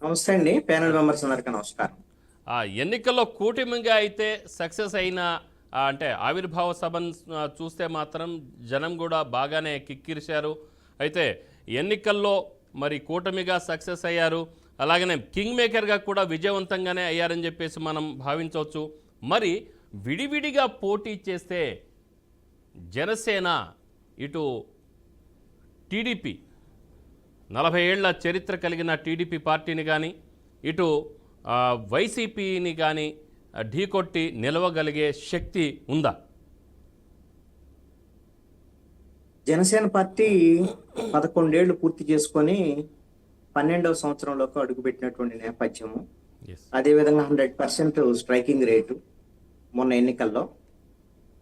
నమస్తే అండి. Panel members అందరికీ నమస్కారం. ఎన్నికల్లో కూటమిగా అయితే సక్సెస్ అయిన అంటే ఆవిర్భావ సభను చూస్తే మాత్రం జనం కూడా బాగానే కిక్కిరిశారు. అయితే ఎన్నికల్లో మరి కూటమిగా సక్సెస్ అయ్యారు, అలాగనే కింగ్ మేకర్గా కూడా విజయవంతంగానే అయ్యారని చెప్పేసి మనం భావించవచ్చు. మరి విడివిడిగా పోటీ చేస్తే జనసేన, ఇటు టీడీపీ 40 ఏళ్ల చరిత్ర కలిగిన టీడీపీ పార్టీని కానీ, ఇటు వైసీపీని కానీ ఢీకొట్టి నిలవగలిగే శక్తి ఉందా? జనసేన పార్టీ 11 ఏళ్లు పూర్తి చేసుకొని 12వ సంవత్సరంలోకి అడుగుపెట్టినటువంటి నేపథ్యము, అదేవిధంగా 100% స్ట్రైకింగ్ రేటు మొన్న ఎన్నికల్లో.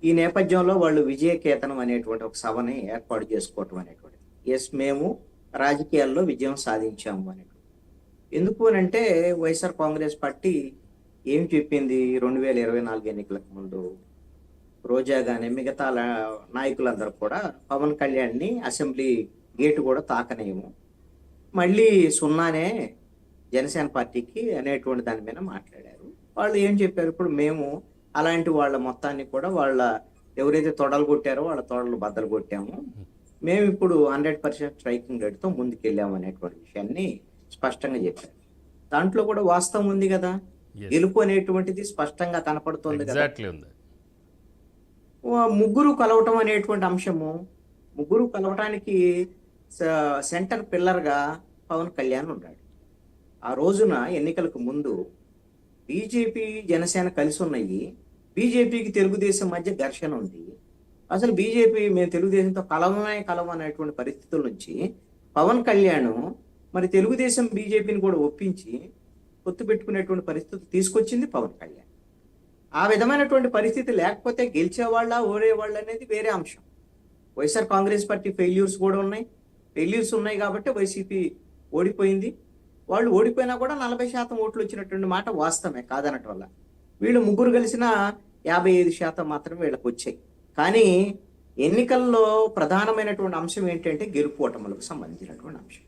ఈ నేపథ్యంలో వాళ్ళు విజయకేతనం అనేటువంటి ఒక సభని ఏర్పాటు చేసుకోవటం అనేటువంటిది, ఎస్ మేము రాజకీయాల్లో విజయం సాధించాము అనేటువంటి. ఎందుకు అని అంటే వైఎస్ఆర్ కాంగ్రెస్ పార్టీ ఏం చెప్పింది 2024 ఎన్నికలకు ముందు? రోజా గానీ మిగతా నాయకులందరూ కూడా పవన్ కళ్యాణ్ని అసెంబ్లీ గేటు కూడా తాకనేము, మళ్ళీ సున్నానే జనసేన పార్టీకి అనేటువంటి దాని మీద మాట్లాడారు. వాళ్ళు ఏం చెప్పారు? ఇప్పుడు మేము అలాంటి వాళ్ళ మొత్తాన్ని కూడా వాళ్ళ ఎవరైతే తొడలు కొట్టారో వాళ్ళ తొడలు బద్దలు కొట్టాము, మేము ఇప్పుడు 100% స్ట్రైకింగ్ రేట్తో ముందుకెళ్ళాము అనేటువంటి విషయాన్ని స్పష్టంగా చెప్పారు. దాంట్లో కూడా వాస్తవం ఉంది కదా, గెలుపు అనేటువంటిది స్పష్టంగా కనపడుతుంది కదా. ముగ్గురు కలవటం అనేటువంటి అంశము, ముగ్గురు కలవటానికి సెంటర్ పిల్లర్ గా పవన్ కళ్యాణ్ ఉన్నాడు. ఆ రోజున ఎన్నికలకు ముందు బీజేపీ జనసేన కలిసి ఉన్నాయి, బీజేపీకి తెలుగుదేశం మధ్య ఘర్షణ ఉంది. అసలు బీజేపీ మేము తెలుగుదేశంతో కలవం అనేటువంటి పరిస్థితుల నుంచి పవన్ కళ్యాణ్ మరి తెలుగుదేశం బీజేపీని కూడా ఒప్పించి పొత్తు పెట్టుకునేటువంటి పరిస్థితి తీసుకొచ్చింది పవన్ కళ్యాణ్. ఆ విధమైనటువంటి పరిస్థితి లేకపోతే గెలిచేవాళ్ళ ఓడేవాళ్ళు అనేది వేరే అంశం. వైఎస్ఆర్ కాంగ్రెస్ పార్టీ ఫెయిల్యూర్స్ కూడా ఉన్నాయి, ఫెయిల్యూర్స్ ఉన్నాయి కాబట్టి వైసీపీ ఓడిపోయింది. వాళ్ళు ఓడిపోయినా కూడా 40% ఓట్లు వచ్చినటువంటి మాట వాస్తవమే, కాదనటం వల్ల. వీళ్ళు ముగ్గురు కలిసిన 55% మాత్రం వీళ్ళకి వచ్చాయి. కానీ ఎన్నికల్లో ప్రధానమైనటువంటి అంశం ఏంటంటే గెలుపు ఓటములకు సంబంధించినటువంటి అంశం.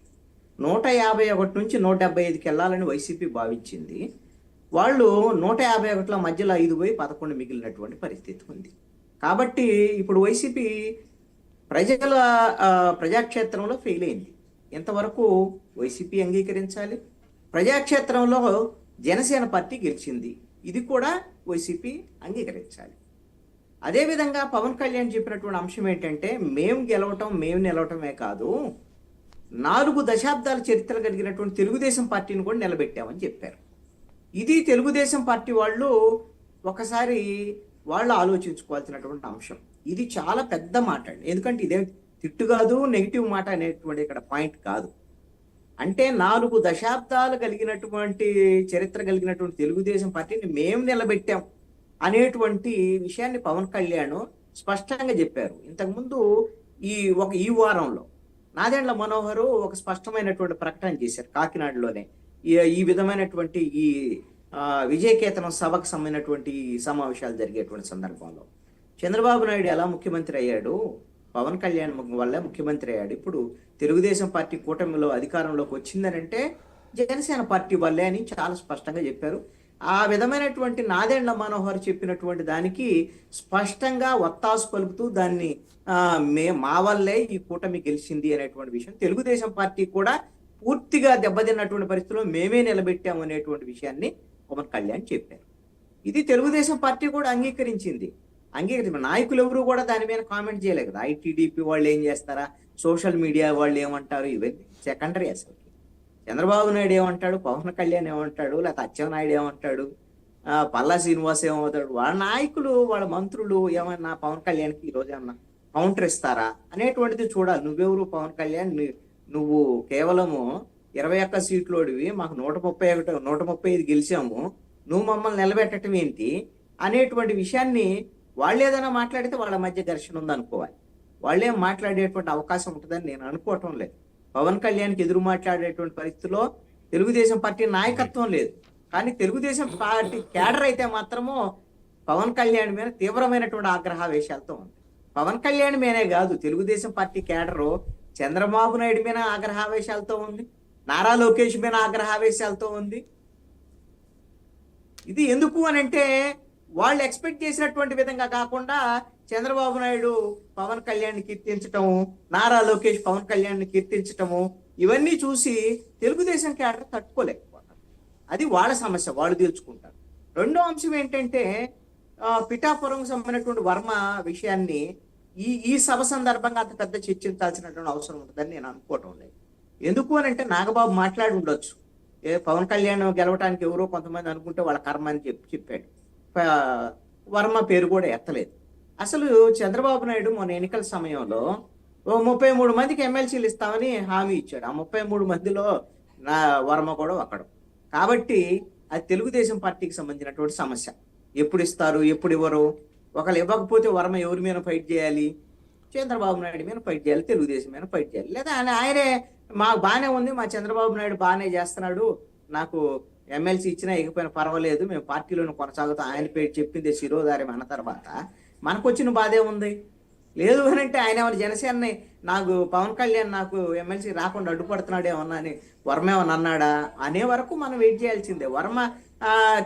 151 నుంచి 175కి వెళ్ళాలని వైసీపీ భావించింది. వాళ్ళు 151లో మధ్యలో 5 పోయి 11 మిగిలినటువంటి పరిస్థితి ఉంది. కాబట్టి ఇప్పుడు వైసీపీ ప్రజాక్షేత్రంలో ఫెయిల్ అయింది. ఎంతవరకు వైసీపీ అంగీకరించాలి? ప్రజాక్షేత్రంలో జనసేన పార్టీ గెలిచింది, ఇది కూడా వైసీపీ అంగీకరించాలి. అదేవిధంగా పవన్ కళ్యాణ్ చెప్పినటువంటి అంశం ఏంటంటే మేము నిలవటమే కాదు, 4 దశాబ్దాల చరిత్ర కలిగినటువంటి తెలుగుదేశం పార్టీని కూడా నిలబెట్టామని చెప్పారు. ఇది తెలుగుదేశం పార్టీ వాళ్ళు ఒకసారి వాళ్ళు ఆలోచించుకోవాల్సినటువంటి అంశం. ఇది చాలా పెద్ద మాట అండి, ఎందుకంటే ఇదేం తిట్టు కాదు, నెగిటివ్ మాట అనేటువంటి ఇక్కడ పాయింట్ కాదు. అంటే 4 దశాబ్దాలు కలిగినటువంటి చరిత్ర కలిగినటువంటి తెలుగుదేశం పార్టీని మేము నిలబెట్టాం అనేటువంటి విషయాన్ని పవన్ కళ్యాణ్ స్పష్టంగా చెప్పారు. ఇంతకుముందు ఈ వారంలో నాదెండ్ల మనోహర్ ఒక స్పష్టమైనటువంటి ప్రకటన చేశారు కాకినాడలోనే. ఈ విధమైనటువంటి ఈ విజయకేతనం సభకు సంబంధించినటువంటి సమావేశాలు జరిగేటువంటి సందర్భంలో చంద్రబాబు నాయుడు ఎలా ముఖ్యమంత్రి అయ్యాడు, పవన్ కళ్యాణ్ వల్ల ముఖ్యమంత్రి అయ్యాడు. ఇప్పుడు తెలుగుదేశం పార్టీ కూటమిలో అధికారంలోకి వచ్చిందనంటే జనసేన పార్టీ వల్లే అని చాలా స్పష్టంగా చెప్పారు. ఆ విధమైనటువంటి నాదెండ్ల మనోహర్ చెప్పినటువంటి దానికి స్పష్టంగా ఒత్తాసు పలుకుతూ దాన్ని మా వల్లే ఈ కూటమి గెలిచింది అనేటువంటి విషయం, తెలుగుదేశం పార్టీ కూడా పూర్తిగా దెబ్బతిన్నటువంటి పరిస్థితుల్లో మేమే నిలబెట్టాము అనేటువంటి విషయాన్ని పవన్ కళ్యాణ్ చెప్పారు. ఇది తెలుగుదేశం పార్టీ కూడా అంగీకరించింది. నాయకులు ఎవరు కూడా దాని మీద కామెంట్ చేయలేదు కదా. ఐటీడీపీ వాళ్ళు ఏం చేస్తారా, సోషల్ మీడియా వాళ్ళు ఏమంటారు, ఇవన్నీ సెకండరీ. అసలు చంద్రబాబు నాయుడు ఏమంటాడు, పవన్ కళ్యాణ్ ఏమంటాడు, లేకపోతే అచ్చెన్నాయుడు ఏమంటాడు, పల్లా శ్రీనివాస్ ఏమవుతాడు, వాళ్ళ నాయకులు వాళ్ళ మంత్రులు ఏమన్నా పవన్ కళ్యాణ్కి ఈరోజు ఏమన్నా కౌంటర్ ఇస్తారా అనేటువంటిది చూడాలి. నువ్వెవరు పవన్ కళ్యాణ్, నువ్వు కేవలము 21 సీట్లోడివి, మాకు 135 గెలిచాము, నువ్వు మమ్మల్ని నిలబెట్టడం ఏంటి అనేటువంటి విషయాన్ని వాళ్ళు ఏదైనా మాట్లాడితే వాళ్ళ మధ్య ఘర్షణ ఉందనుకోవాలి. వాళ్ళేం మాట్లాడేటువంటి అవకాశం ఉంటుందని నేను అనుకోవటం లేదు. పవన్ కళ్యాణ్కి ఎదురు మాట్లాడేటువంటి పరిస్థితిలో తెలుగుదేశం పార్టీ నాయకత్వం లేదు. కానీ తెలుగుదేశం పార్టీ కేడర్ అయితే మాత్రము పవన్ కళ్యాణ్ మీద తీవ్రమైనటువంటి ఆగ్రహావేశాలతో ఉంది. పవన్ కళ్యాణ్ మీదే కాదు, తెలుగుదేశం పార్టీ కేడరు చంద్రబాబు నాయుడు మీద ఆగ్రహావేశాలతో ఉంది. నారా లోకేష్ మీద ఆగ్రహావేశాలతో ఉంది. ఇది ఎందుకు అని అంటే వాళ్ళు ఎక్స్పెక్ట్ చేసినటువంటి విధంగా కాకుండా చంద్రబాబు నాయుడు పవన్ కళ్యాణ్ కీర్తించటము, నారా లోకేష్ పవన్ కళ్యాణ్ కీర్తించటము, ఇవన్నీ చూసి తెలుగుదేశం క్యాడర్ తట్టుకోలేకపోతారు. అది వాళ్ళ సమస్య, వాళ్ళు తీర్చుకుంటారు. రెండో అంశం ఏంటంటే పిఠాపురం సంబంధించినటువంటి వర్మ విషయాన్ని ఈ సభ సందర్భంగా అంత పెద్ద చర్చించాల్సినటువంటి అవసరం ఉంటుందని నేను అనుకోవటం లేదు. ఎందుకు అని అంటే నాగబాబు మాట్లాడి ఉండొచ్చు, పవన్ కళ్యాణ్ గెలవటానికి ఎవరో కొంతమంది అనుకుంటే వాళ్ళ కర్మ అని చెప్పాడు. వర్మ పేరు కూడా ఎత్తలేదు. అసలు చంద్రబాబు నాయుడు మొన్న ఎన్నికల సమయంలో 33 మందికి ఎమ్మెల్సీలు ఇస్తామని హామీ ఇచ్చాడు. ఆ 33 మందిలో వర్మ కూడా ఒకడు. కాబట్టి అది తెలుగుదేశం పార్టీకి సంబంధించినటువంటి సమస్య. ఎప్పుడు ఇస్తారు, ఎప్పుడు ఇవ్వరు, ఒకళ్ళు ఇవ్వకపోతే వర్మ ఎవరి మీద ఫైట్ చేయాలి? చంద్రబాబు నాయుడు మీద ఫైట్ చేయాలి, తెలుగుదేశం మీద ఫైట్ చేయాలి. లేదా ఆయనే మాకు బాగానే ఉంది, మా చంద్రబాబు నాయుడు బాగానే చేస్తున్నాడు, నాకు ఎమ్మెల్సీ ఇచ్చినా ఇకపోయినా పర్వాలేదు, మేము పార్టీలోనే కొనసాగుతాం, ఆయన పేరు చెప్పింది శిరోధార్యం అన్న తర్వాత మనకు వచ్చిన బాధే ఉంది. లేదు అని అంటే ఆయన ఏమన్నా జనసేనని నాకు పవన్ కళ్యాణ్ నాకు ఎమ్మెల్సీ రాకుండా అడ్డుపడుతున్నాడు ఏమన్నా అని వర్మ ఏమన్నా అన్నాడా అనే వరకు మనం వెయిట్ చేయాల్సిందే. వర్మ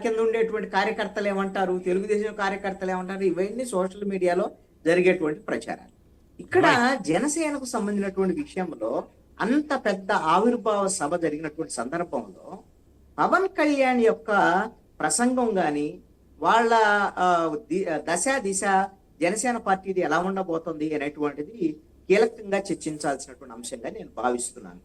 కింద ఉండేటువంటి కార్యకర్తలు ఏమంటారు, తెలుగుదేశం కార్యకర్తలు ఏమంటారు, ఇవన్నీ సోషల్ మీడియాలో జరిగేటువంటి ప్రచారాలు. ఇక్కడ జనసేనకు సంబంధించినటువంటి విషయంలో అంత పెద్ద ఆవిర్భావ సభ జరిగినటువంటి సందర్భంలో పవన్ కళ్యాణ్ యొక్క ప్రసంగం కానీ వాళ్ళ దిశ జనసేన పార్టీది ఎలా ఉండబోతుంది అనేటువంటిది కీలకంగా చర్చించాల్సినటువంటి అంశంగా నేను భావిస్తున్నాను.